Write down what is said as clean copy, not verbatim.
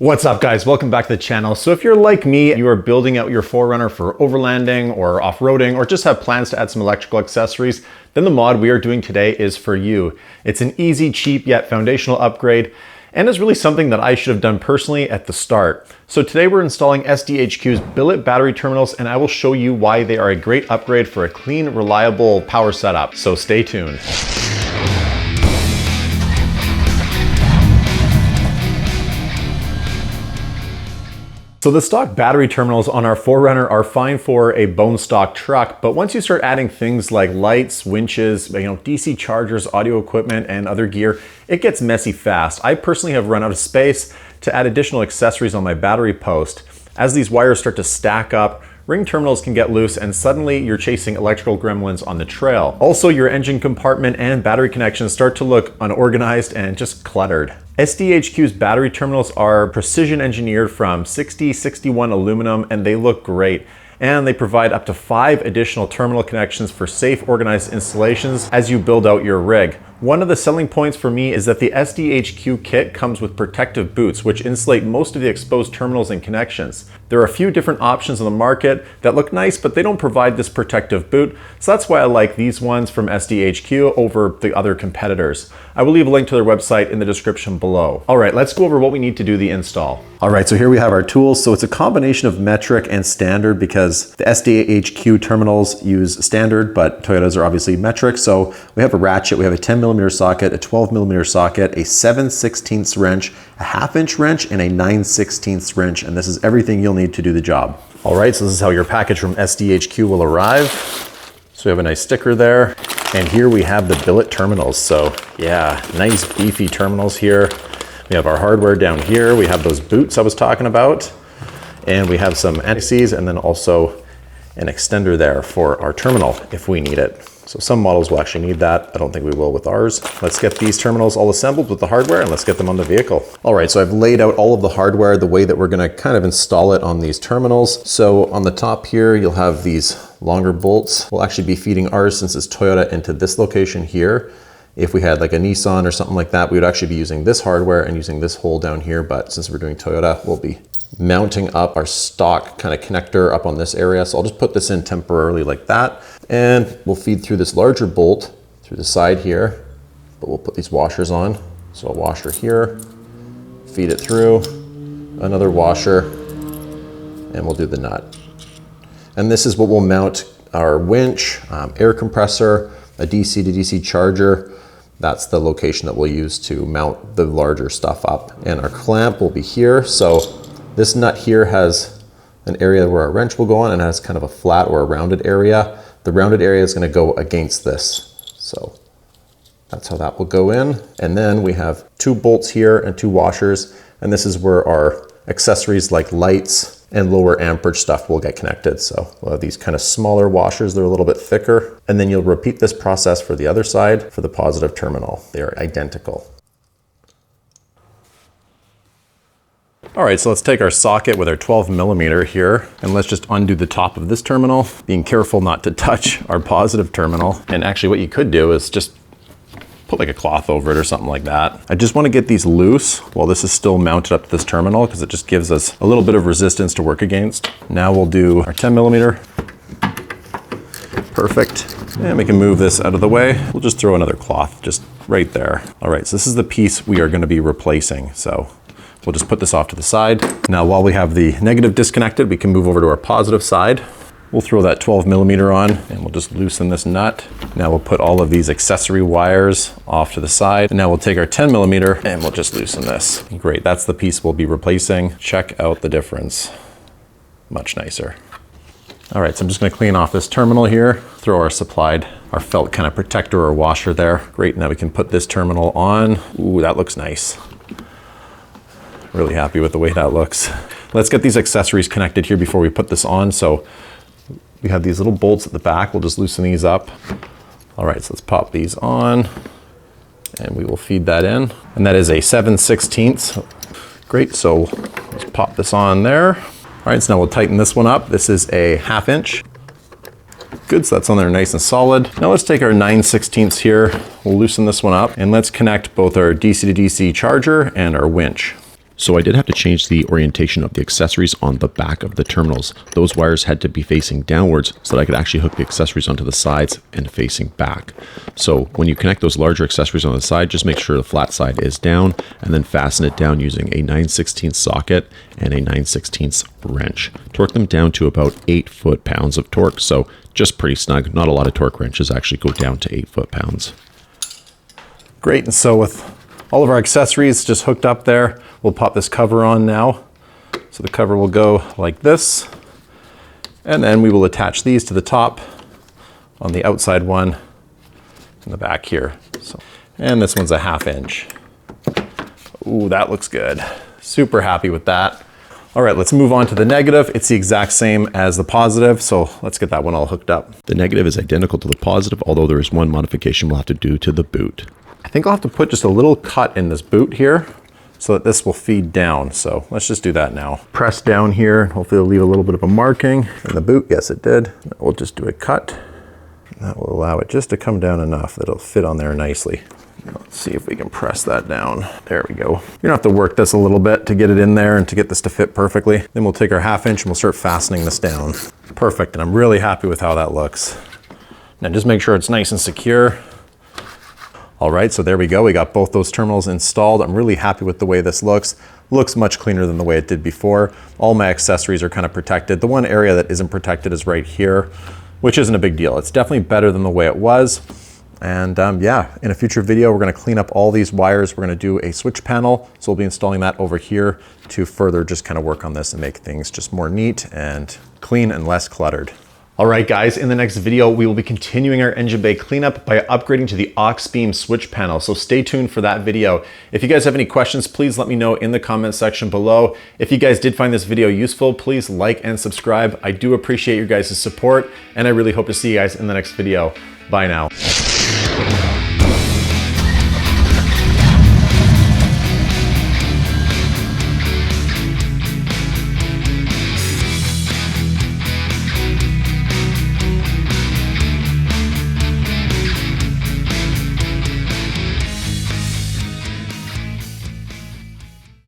What's up guys, welcome back to the channel. So if you're like me, you are building out your 4Runner for overlanding or off-roading or just have plans to add some electrical accessories, then the mod we are doing today is for you. It's an easy, cheap, yet foundational upgrade and is really something that I should have done personally at the start. So today we're installing SDHQ's Billet battery terminals and I will show you why they are a great upgrade for a clean, reliable power setup. So stay tuned. So the stock battery terminals on our 4Runner are fine for a bone stock truck, but once you start adding things like lights, winches, DC chargers, audio equipment, and other gear, it gets messy fast. I personally have run out of space to add additional accessories on my battery post. As these wires start to stack up, ring terminals can get loose and suddenly you're chasing electrical gremlins on the trail. Also, your engine compartment and battery connections start to look unorganized and just cluttered. SDHQ's battery terminals are precision engineered from 6061 aluminum and they look great. And they provide up to 5 additional terminal connections for safe, organized installations as you build out your rig. One of the selling points for me is that the SDHQ kit comes with protective boots, which insulate most of the exposed terminals and connections. There are a few different options on the market that look nice, but they don't provide this protective boot. So that's why I like these ones from SDHQ over the other competitors. I will leave a link to their website in the description below. All right, let's go over what we need to do the install. All right, so here we have our tools. So it's a combination of metric and standard because the SDHQ terminals use standard, but Toyotas are obviously metric. So we have a ratchet, we have a 10mm socket, a 12mm socket, a 7/16 wrench, a 1/2" wrench, and a 9/16 wrench. And this is everything you'll need to do the job. All right, so this is how your package from SDHQ will arrive. So we have a nice sticker there. And here we have the Billet terminals. So yeah, nice beefy terminals here. We have our hardware down here. We have those boots I was talking about. And we have some anti-seize and then also an extender there for our terminal if we need it. So some models will actually need that. I don't think we will with ours. Let's get these terminals all assembled with the hardware and let's get them on the vehicle. All right, so I've laid out all of the hardware the way that we're gonna kind of install it on these terminals. So on the top here, you'll have these longer bolts. We'll actually be feeding ours, since it's Toyota, into this location here. If we had like a Nissan or something like that, we would actually be using this hardware and using this hole down here. But since we're doing Toyota, we'll be mounting up our stock kind of connector up on this area. So I'll just put this in temporarily like that. And we'll feed through this larger bolt through the side here, but we'll put these washers on. So a washer here, feed it through, another washer, and we'll do the nut. And this is what we'll mount our winch, air compressor, a DC to DC charger. That's the location that we'll use to mount the larger stuff up. And our clamp will be here. So this nut here has an area where our wrench will go on and has kind of a flat or a rounded area. The rounded area is going to go against this. So that's how that will go in. And then we have 2 bolts here and 2 washers. And this is where our accessories like lights and lower amperage stuff will get connected. So we'll have these kind of smaller washers. They're a little bit thicker. And then you'll repeat this process for the other side for the positive terminal. They are identical. All right, so let's take our socket with our 12mm here and let's just undo the top of this terminal, being careful not to touch our positive terminal. And actually what you could do is just put like a cloth over it or something like that. I just want to get these loose while this is still mounted up to this terminal because it just gives us a little bit of resistance to work against. Now we'll do our 10mm. Perfect. And we can move this out of the way. We'll just throw another cloth just right there. All right, so this is the piece we are going to be replacing. So we'll just put this off to the side. Now, while we have the negative disconnected, we can move over to our positive side. We'll throw that 12mm on and we'll just loosen this nut. Now we'll put all of these accessory wires off to the side. And now we'll take our 10mm and we'll just loosen this. Great, that's the piece we'll be replacing. Check out the difference. Much nicer. All right, so I'm just gonna clean off this terminal here, throw our felt kind of protector or washer there. Great, now we can put this terminal on. Ooh, that looks nice. Really happy with the way that looks. Let's get these accessories connected here before we put this on. So we have these little bolts at the back. We'll just loosen these up. All right, so let's pop these on and we will feed that in. And that is a 7/16. Great, so let's pop this on there. All right, so now we'll tighten this one up. This is a 1/2". Good, so that's on there nice and solid. Now let's take our 9/16 here. We'll loosen this one up and let's connect both our DC to DC charger and our winch. So I did have to change the orientation of the accessories on the back of the terminals. Those wires had to be facing downwards so that I could actually hook the accessories onto the sides and facing back. So when you connect those larger accessories on the side, just make sure the flat side is down and then fasten it down using a 9/16 socket and a 9/16 wrench. Torque them down to about 8 foot-pounds of torque. So just pretty snug. Not a lot of torque wrenches actually go down to 8 foot-pounds. Great, and so with all of our accessories just hooked up there, we'll pop this cover on now. So the cover will go like this, and then we will attach these to the top on the outside one in the back here. And this one's a 1/2 inch. Ooh, that looks good. Super happy with that. All right, let's move on to the negative. It's the exact same as the positive, so let's get that one all hooked up. The negative is identical to the positive, although there is one modification we'll have to do to the boot. I think I'll have to put just a little cut in this boot here so that this will feed down. So let's just do that now. Press down here, hopefully it'll leave a little bit of a marking in the boot. Yes, it did. We'll just do a cut. That will allow it just to come down enough that it'll fit on there nicely. Let's see if we can press that down. There we go. You're gonna have to work this a little bit to get it in there and to get this to fit perfectly. Then we'll take our 1/2 inch and we'll start fastening this down. Perfect, and I'm really happy with how that looks. Now just make sure it's nice and secure. All right, so there we go. We got both those terminals installed. I'm really happy with the way this looks. Looks much cleaner than the way it did before. All my accessories are kind of protected. The one area that isn't protected is right here, which isn't a big deal. It's definitely better than the way it was. And yeah, in a future video, we're gonna clean up all these wires. We're gonna do a switch panel. So we'll be installing that over here to further just kind of work on this and make things just more neat and clean and less cluttered. All right, guys, in the next video, we will be continuing our engine bay cleanup by upgrading to the aux beam switch panel. So stay tuned for that video. If you guys have any questions, please let me know in the comment section below. If you guys did find this video useful, please like and subscribe. I do appreciate your guys' support, and I really hope to see you guys in the next video. Bye now.